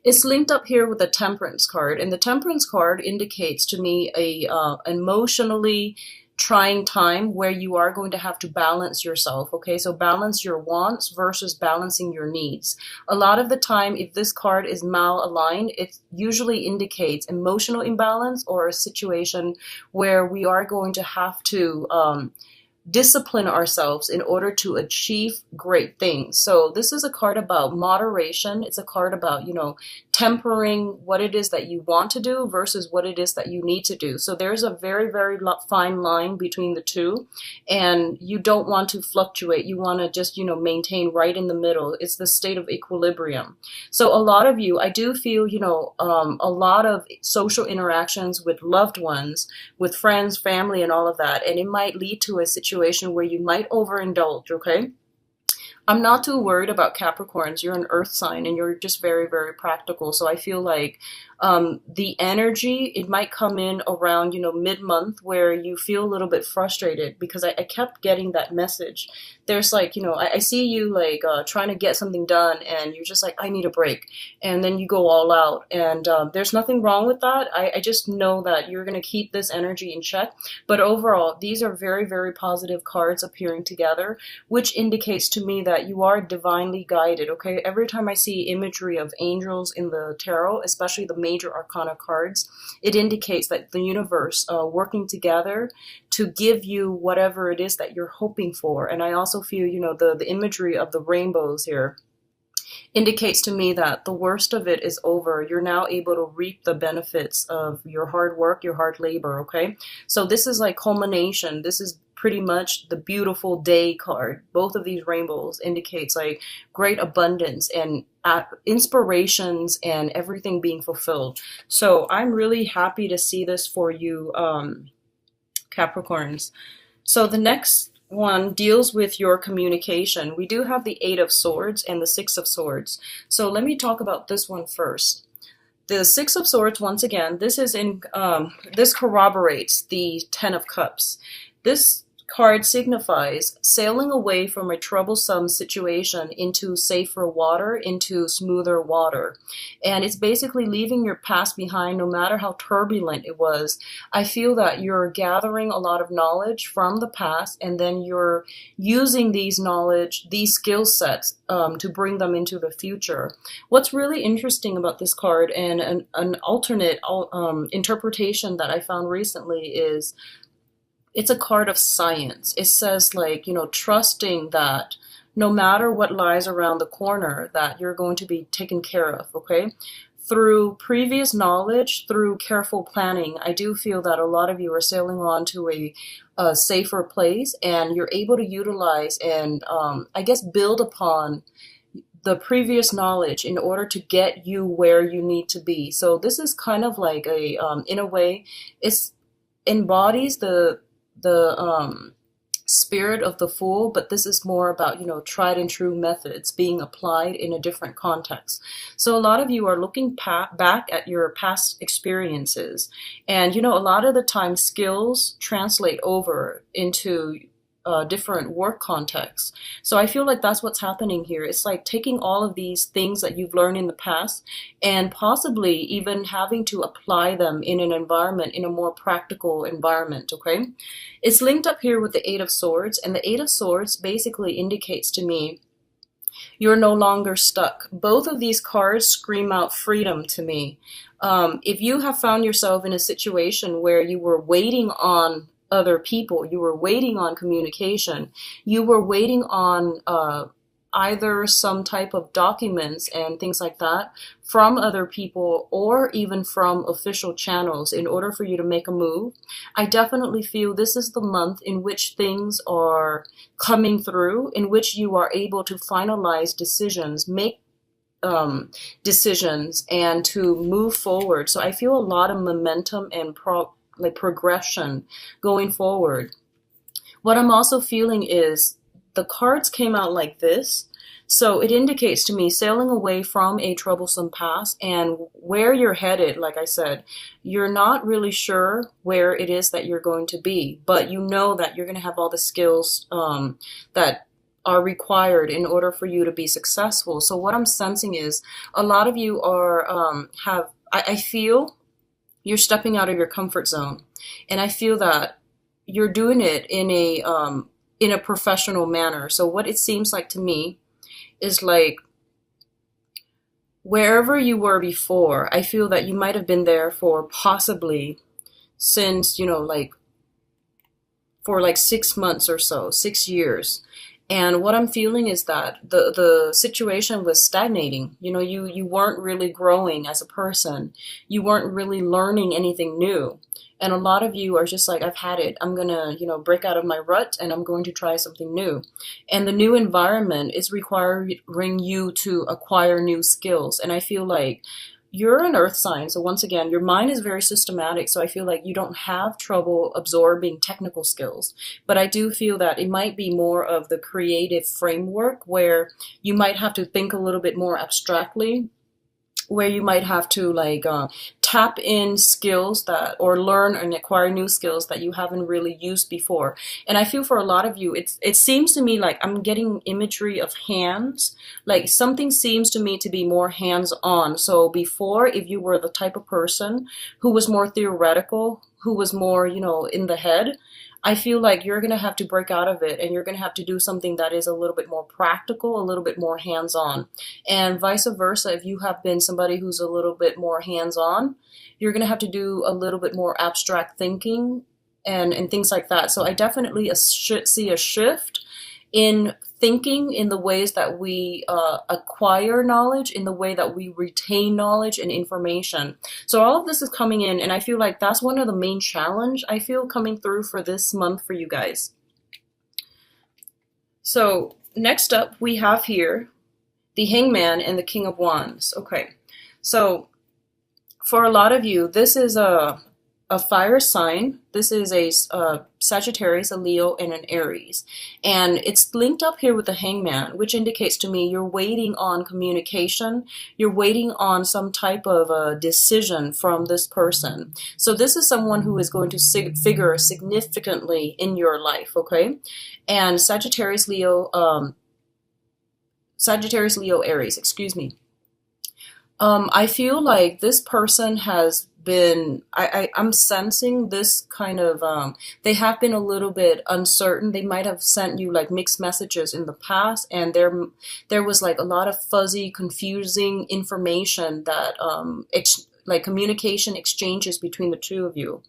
It's linked up here with the Temperance card, and the Temperance card indicates to me a emotionally trying time where you are going to have to balance yourself. Okay, so balance your wants versus balancing your needs. A lot of the time, if this card is malaligned, it usually indicates emotional imbalance or a situation where we are going to have to discipline ourselves in order to achieve great things. So this is a card about moderation. It's a card about, tempering what it is that you want to do versus what it is that you need to do. So there's a very, very fine line between the two, and you don't want to fluctuate. You want to just, maintain right in the middle. It's the state of equilibrium. So a lot of you, I do feel, a lot of social interactions with loved ones, with friends, family, and all of that, and it might lead to a situation where you might overindulge, okay? I'm not too worried about Capricorns. You're an earth sign and you're just very, very practical. So I feel like the energy, it might come in around, mid-month where you feel a little bit frustrated because I kept getting that message. There's like, I see you like trying to get something done and you're just like, I need a break. And then you go all out. And there's nothing wrong with that. I just know that you're going to keep this energy in check. But overall, these are very, very positive cards appearing together, which indicates to me that you are divinely guided, okay? Every time I see imagery of angels in the tarot, especially the major arcana cards, it indicates that the universe working together to give you whatever it is that you're hoping for. And I also feel, the imagery of the rainbows here indicates to me that the worst of it is over. You're now able to reap the benefits of your hard work, your hard labor, okay? So this is like culmination. This is pretty much the beautiful day card. Both of these rainbows indicates like great abundance and inspirations and everything being fulfilled. So I'm really happy to see this for you, Capricorns. So the next one deals with your communication. We do have the Eight of Swords and the Six of Swords. So let me talk about this one first. The Six of Swords, once again, this corroborates the Ten of Cups. This card signifies sailing away from a troublesome situation into safer water, into smoother water. And it's basically leaving your past behind no matter how turbulent it was. I feel that you're gathering a lot of knowledge from the past and then you're using these skill sets to bring them into the future. What's really interesting about this card and an alternate interpretation that I found recently is it's a card of science. It says like, trusting that no matter what lies around the corner, that you're going to be taken care of, okay? Through previous knowledge, through careful planning, I do feel that a lot of you are sailing on to a safer place and you're able to utilize and I guess build upon the previous knowledge in order to get you where you need to be. So this is kind of like in a way, it embodies the spirit of the Fool, but this is more about, tried and true methods being applied in a different context. So a lot of you are looking back at your past experiences, and, a lot of the time skills translate over into different work contexts. So I feel like that's what's happening here. It's like taking all of these things that you've learned in the past and possibly even having to apply them in an environment, in a more practical environment, okay? It's linked up here with the Eight of Swords, and the Eight of Swords basically indicates to me you're no longer stuck. Both of these cards scream out freedom to me. If you have found yourself in a situation where you were waiting on other people, you were waiting on communication, you were waiting on either some type of documents and things like that from other people or even from official channels in order for you to make a move, I definitely feel this is the month in which things are coming through, in which you are able to finalize decisions, make decisions, and to move forward. So I feel a lot of momentum and progression going forward. What I'm also feeling is the cards came out like this. So it indicates to me sailing away from a troublesome past and where you're headed. Like I said, you're not really sure where it is that you're going to be, but you know that you're going to have all the skills that are required in order for you to be successful. So what I'm sensing is a lot of you are I feel you're stepping out of your comfort zone, and I feel that you're doing it in a professional manner. So what it seems like to me is like wherever you were before, I feel that you might have been there for possibly since, like for like 6 months or so, 6 years. And what I'm feeling is that the situation was stagnating. You weren't really growing as a person. You weren't really learning anything new. And a lot of you are just like, I've had it. I'm going to, break out of my rut and I'm going to try something new. And the new environment is requiring you to acquire new skills. And I feel like you're an earth sign. So once again, your mind is very systematic. So I feel like you don't have trouble absorbing technical skills. But I do feel that it might be more of the creative framework where you might have to think a little bit more abstractly, where you might have to tap in skills that, or learn and acquire new skills that you haven't really used before. And I feel for a lot of you, it seems to me like I'm getting imagery of hands, like something seems to me to be more hands-on. So before, if you were the type of person who was more theoretical, who was more, in the head, I feel like you're going to have to break out of it and you're going to have to do something that is a little bit more practical, a little bit more hands-on. And vice versa, if you have been somebody who's a little bit more hands-on, you're going to have to do a little bit more abstract thinking and things like that. So I definitely see a shift in thinking, in the ways that we acquire knowledge, in the way that we retain knowledge and information. So all of this is coming in, and I feel like that's one of the main challenge I feel coming through for this month for you guys. So next up we have here the Hangman and the King of Wands. Okay, so for a lot of you, this is a fire sign. This is a Sagittarius, a Leo, and an Aries. And it's linked up here with the Hangman, which indicates to me you're waiting on communication. You're waiting on some type of a decision from this person. So this is someone who is going to figure significantly in your life, okay? And Sagittarius, Leo, Aries, excuse me. I feel like this person has been, I'm sensing this kind of, they have been a little bit uncertain. They might have sent you like mixed messages in the past, and there was like a lot of fuzzy, confusing information that, like communication exchanges between the two of you.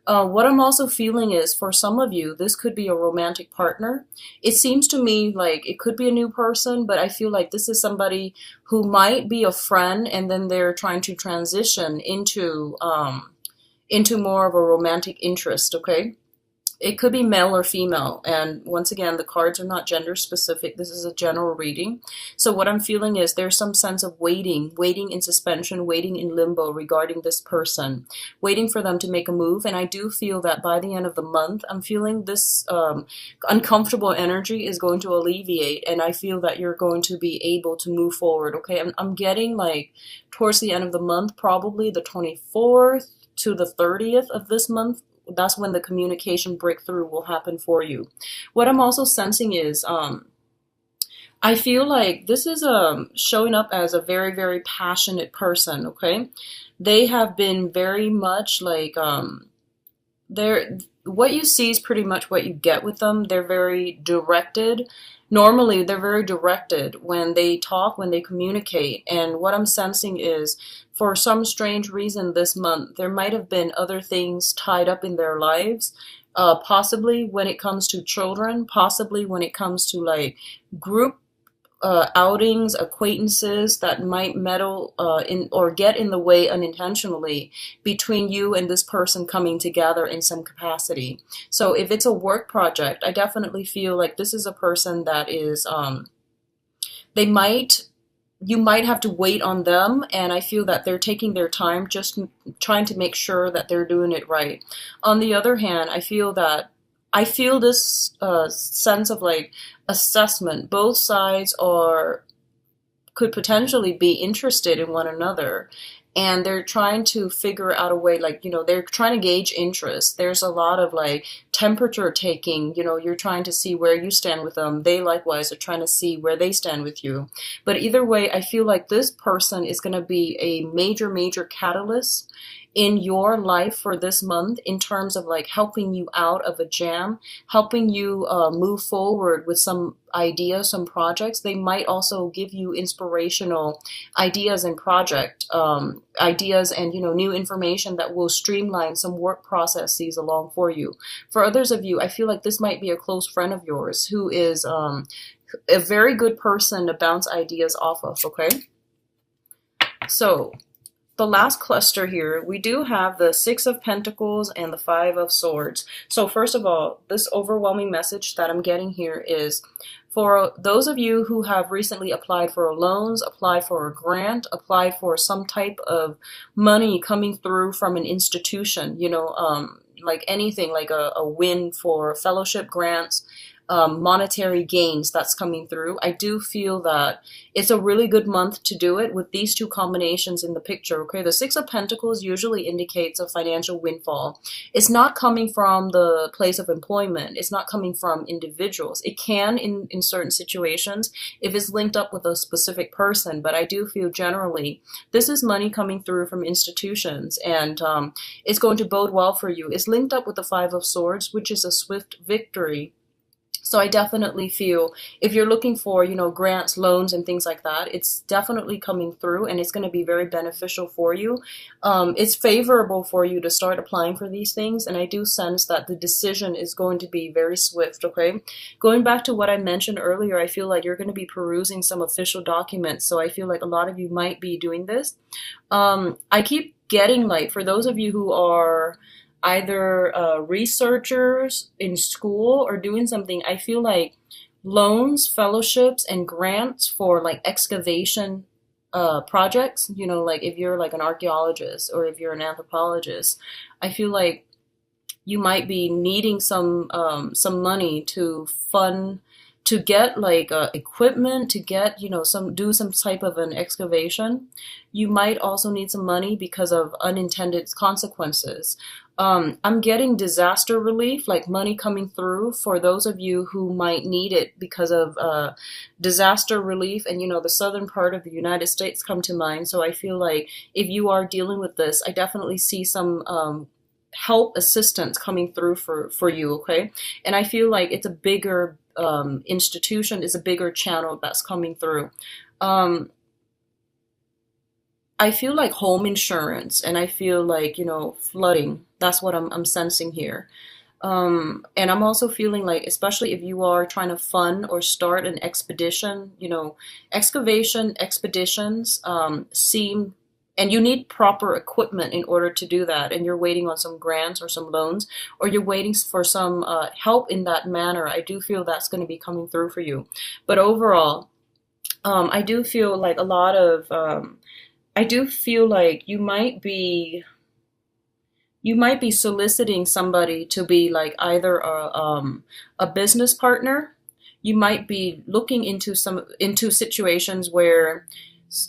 What I'm also feeling is, for some of you, this could be a romantic partner. It seems to me like it could be a new person, but I feel like this is somebody who might be a friend, and then they're trying to transition into more of a romantic interest, okay? It could be male or female, and once again, the cards are not gender specific. This is a general reading. So what I'm feeling is there's some sense of waiting in suspension, waiting in limbo regarding this person, waiting for them to make a move. And I do feel that by the end of the month, I'm feeling this uncomfortable energy is going to alleviate, and I feel that you're going to be able to move forward, okay? I'm getting like towards the end of the month, probably the 24th to the 30th of this month. That's when the communication breakthrough will happen for you. What I'm also sensing is, I feel like this is showing up as a very, very passionate person, okay? They have been very much like, what you see is pretty much what you get with them. They're very directed. Normally, they're very directed when they talk, when they communicate. And what I'm sensing is, for some strange reason this month, there might have been other things tied up in their lives, possibly when it comes to children, possibly when it comes to like group outings, acquaintances that might meddle in or get in the way unintentionally between you and this person coming together in some capacity. So if it's a work project, I definitely feel like this is a person that is, you might have to wait on them, and I feel that they're taking their time, just trying to make sure that they're doing it right. On the other hand, I feel this sense of like assessment. Both sides could potentially be interested in one another, and they're trying to figure out a way, like, they're trying to gauge interest. There's a lot of like temperature taking, you're trying to see where you stand with them. They likewise are trying to see where they stand with you. But either way, I feel like this person is going to be a major, major catalyst in your life for this month, in terms of like helping you out of a jam, helping you move forward with some ideas, some projects. They might also give you inspirational ideas and project ideas, and new information that will streamline some work processes along for you. For others of you, I feel like this might be a close friend of yours who is a very good person to bounce ideas off of. Okay, so the last cluster here, we do have the Six of Pentacles and the Five of Swords. So first of all, this overwhelming message that I'm getting here is for those of you who have recently applied for loans, applied for a grant, applied for some type of money coming through from an institution, like anything, like a win for fellowship grants, monetary gains that's coming through. I do feel that it's a really good month to do it with these two combinations in the picture. Okay, the Six of Pentacles usually indicates a financial windfall. It's not coming from the place of employment. It's not coming from individuals. It can in certain situations if it's linked up with a specific person, but I do feel generally this is money coming through from institutions, and it's going to bode well for you. It's linked up with the Five of Swords, which is a swift victory. So I definitely feel if you're looking for, grants, loans, and things like that, it's definitely coming through, and it's going to be very beneficial for you. It's favorable for you to start applying for these things, and I do sense that the decision is going to be very swift, okay? Going back to what I mentioned earlier, I feel like you're going to be perusing some official documents, so I feel like a lot of you might be doing this. I keep getting, like, for those of you who are either researchers in school or doing something, I feel like loans, fellowships, and grants for like excavation projects, like if you're like an archaeologist or if you're an anthropologist, I feel like you might be needing some money to fund, to get like equipment, to get, do some type of an excavation. You might also need some money because of unintended consequences. I'm getting disaster relief, like money coming through for those of you who might need it because of disaster relief. And, the southern part of the United States come to mind. So I feel like if you are dealing with this, I definitely see some help, assistance coming through for you, okay? And I feel like it's a bigger institution, is a bigger channel that's coming through. I feel like home insurance, and I feel like, flooding. That's what I'm sensing here. And I'm also feeling like, especially if you are trying to fund or start an expedition, excavation expeditions seem, and you need proper equipment in order to do that, and you're waiting on some grants or some loans, or you're waiting for some help in that manner. I do feel that's going to be coming through for you. But overall, I do feel like a lot of I do feel like you might be soliciting somebody to be like either a business partner. You might be looking into situations where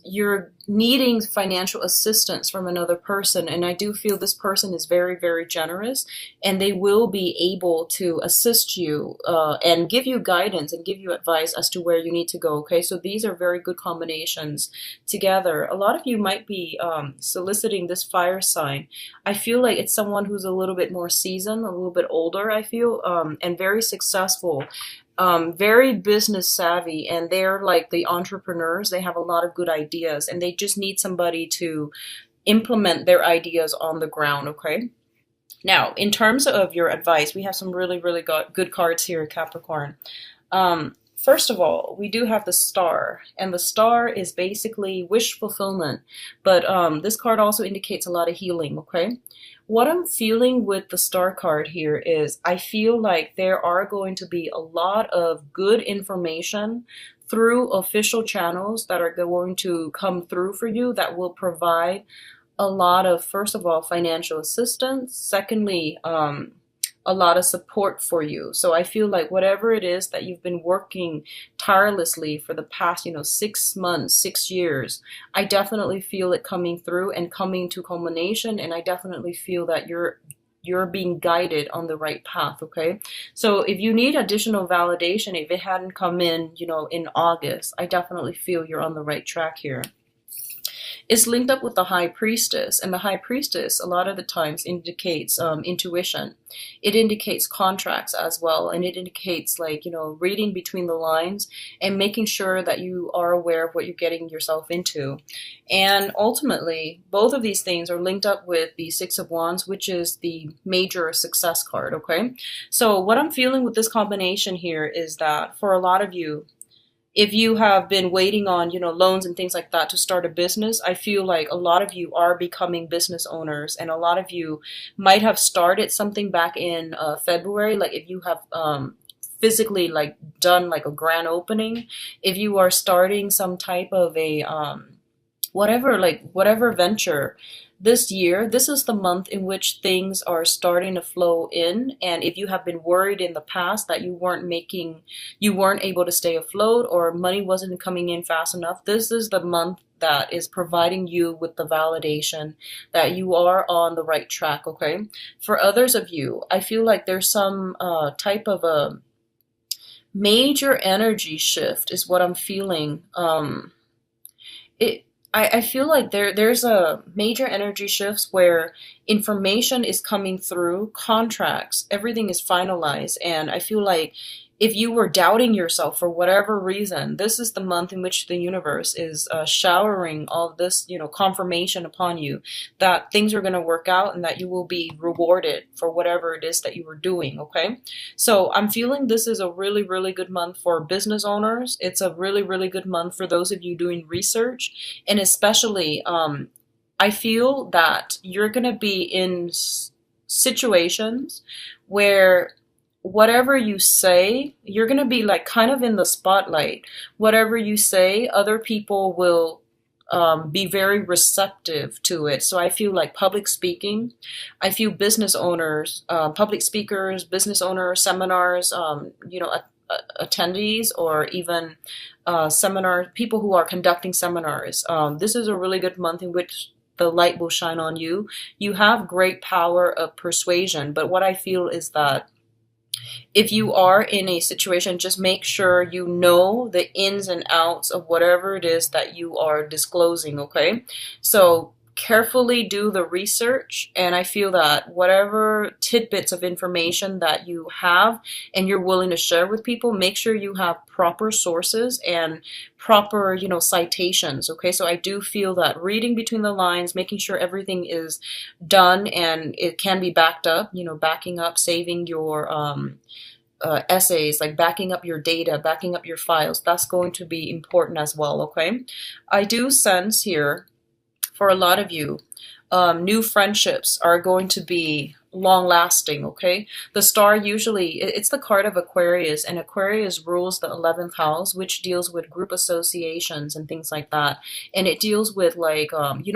you're needing financial assistance from another person, and I do feel this person is very, very generous, and they will be able to assist you and give you guidance and give you advice as to where you need to go. Okay, so these are very good combinations together. A lot of you might be soliciting this fire sign. I feel like it's someone who's a little bit more seasoned, a little bit older, I feel, and very successful. Very business savvy, and they're like the entrepreneurs. They have a lot of good ideas, and they just need somebody to implement their ideas on the ground, okay? Now, in terms of your advice, we have some really, really good cards here, Capricorn. First of all, we do have the Star, and the Star is basically wish fulfillment, but this card also indicates a lot of healing, okay? What I'm feeling with the Star card here is I feel like there are going to be a lot of good information through official channels that are going to come through for you that will provide a lot of, first of all, financial assistance. Secondly, a a lot of support for you. So I feel like whatever it is that you've been working tirelessly for the past, 6 months, 6 years, I definitely feel it coming through and coming to culmination. And I definitely feel that you're being guided on the right path, okay? So if you need additional validation, if it hadn't come in, in August, I definitely feel you're on the right track here. It's linked up with the high priestess, and the high priestess a lot of the times indicates intuition. It indicates contracts as well, and it indicates like reading between the lines and making sure that you are aware of what you're getting yourself into. And ultimately, both of these things are linked up with the Six of Wands, which is the major success card, okay? So what I'm feeling with this combination here is that for a lot of you, if you have been waiting on, loans and things like that to start a business, I feel like a lot of you are becoming business owners, and a lot of you might have started something back in February. Like if you have physically like done like a grand opening, if you are starting some type of a whatever venture this year, this is the month in which things are starting to flow in. And if you have been worried in the past that you weren't able to stay afloat, or money wasn't coming in fast enough, this is the month that is providing you with the validation that you are on the right track, okay? For others of you, I feel like there's some type of a major energy shift is what I'm feeling. I feel like there's a major energy shifts where information is coming through, contracts, everything is finalized, and I feel like if you were doubting yourself for whatever reason, this is the month in which the universe is showering all this, confirmation upon you that things are going to work out and that you will be rewarded for whatever it is that you were doing, okay? So I'm feeling this is a really, really good month for business owners. It's a really, really good month for those of you doing research. And especially, I feel that you're going to be in situations where whatever you say, you're going to be like kind of in the spotlight. Whatever you say, other people will be very receptive to it. So I feel like public speaking, I feel business owners, public speakers, business owners, seminars, attendees, or even seminars, people who are conducting seminars. This is a really good month in which the light will shine on you. You have great power of persuasion, but what I feel is that if you are in a situation, just make sure you know the ins and outs of whatever it is that you are disclosing, okay? So carefully do the research, and I feel that whatever tidbits of information that you have and you're willing to share with people, make sure you have proper sources and proper, citations, okay? So I do feel that reading between the lines, making sure everything is done and it can be backed up, backing up, saving your essays, like backing up your data, backing up your files, that's going to be important as well, okay? I do sense here for a lot of you, new friendships are going to be long lasting, okay? The star usually, it's the card of Aquarius, and Aquarius rules the 11th house, which deals with group associations and things like that. And it deals with like,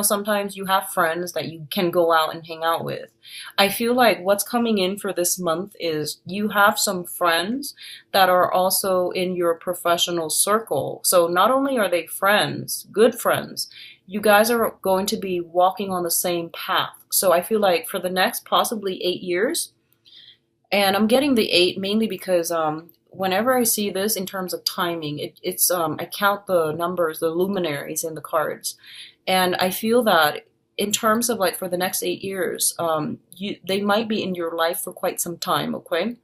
sometimes you have friends that you can go out and hang out with. I feel like what's coming in for this month is you have some friends that are also in your professional circle. So not only are they friends, good friends, you guys are going to be walking on the same path. So I feel like for the next possibly 8 years, and I'm getting the 8 mainly because whenever I see this in terms of timing, it's I count the numbers, the luminaries in the cards, and I feel that in terms of like for the next 8 years, they might be in your life for quite some time, okay?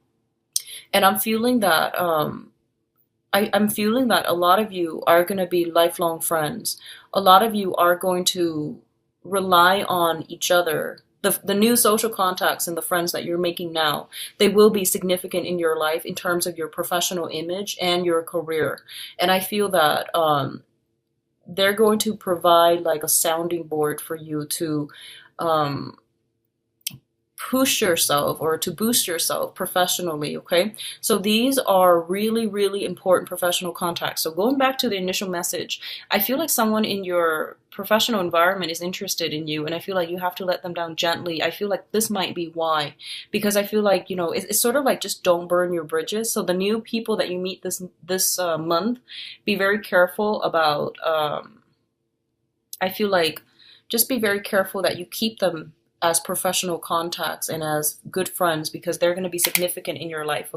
And I'm feeling that I'm feeling that a lot of you are going to be lifelong friends. A lot of you are going to rely on each other. The new social contacts and the friends that you're making now, they will be significant in your life in terms of your professional image and your career. And I feel that they're going to provide like a sounding board for you to push yourself or to boost yourself professionally, okay? So these are really, really important professional contacts. So going back to the initial message, I feel like someone in your professional environment is interested in you, and I feel like you have to let them down gently. I feel like this might be why, because I feel like, you know, it's sort of like just don't burn your bridges. So the new people that you meet this month, be very careful about. I feel like just be very careful that you keep them as professional contacts and as good friends because they're going to be significant in your life.